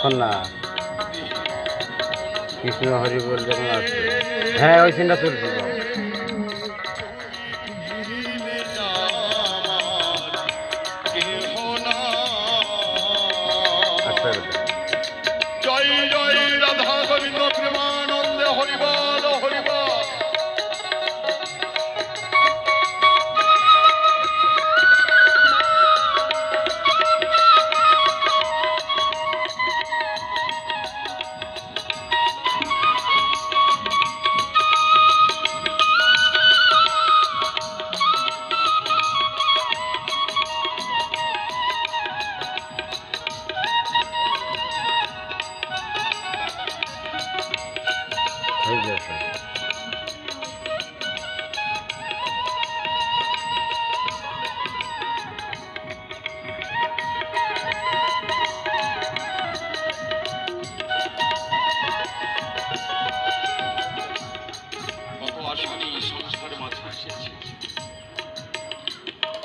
এখন না, কৃষ্ণ হরি বল যখন আসছে, হ্যাঁ ওই সিনটা চলছে। জয় জয় রাধা গোবিন্দ প্রেমানন্দে হরিবল হরিবল।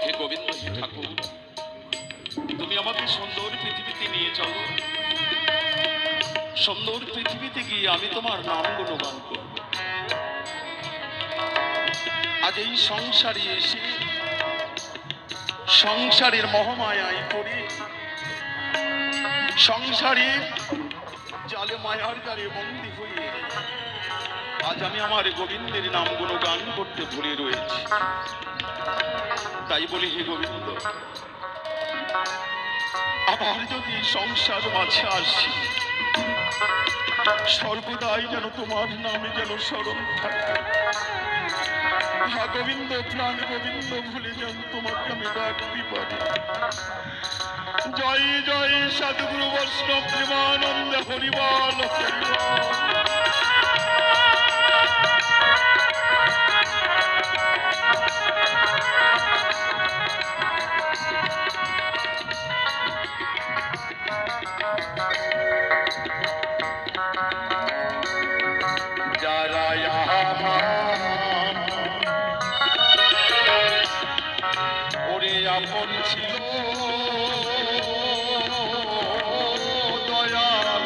হে গোবিন্দ, হে ঠাকুর, তুমি আমাকে সুন্দর পৃথিবীতে নিয়ে চলো। সুন্দর পৃথিবীতে গিয়ে আমি তোমার নাম গুণগান করব। আজ এই সংসারে এসে সংসারের মহামায়ায় পড়ে, সংসারের জালে মায়ার জালে বন্দী হয়ে আজ আমি আমার গোবিন্দের নাম গুণগান করতে ভুলে রয়েছি। তাই বলি, হে গোবিন্দ, আবার যদি সংসার মাঝে আসি, সর্বদাই যেন তোমার নামে যেন স্মরণ থাকে। হা গোবিন্দ, প্রাণ গোবিন্দ ভুলে যেন তোমাকে আমি ডাকতে পারি। জয় জয় সাধুগুরু বৈষ্ণব প্রেমানন্দ হরিবল হরিবল। ওরে আপন ছিল দয়াল,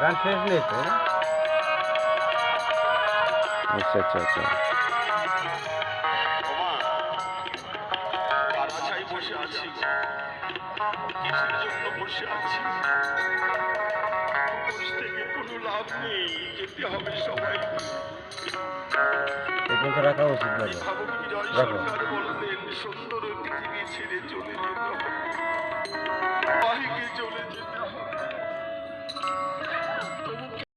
গান শেষ নেই তো? আচ্ছা আচ্ছা আচ্ছা। ওমা, তারাছাই বসে আছি, কিসের জন্য বসে আছি? বসে থেকে কোনো লাভ নেই, যেতে হবে সবাই। এখন তো রাখা উচিত বাবা। ভাবক বিজয় রাখো। সরকার বললেন সুন্দর পৃথিবী ছেড়ে চলে যেতে হবে।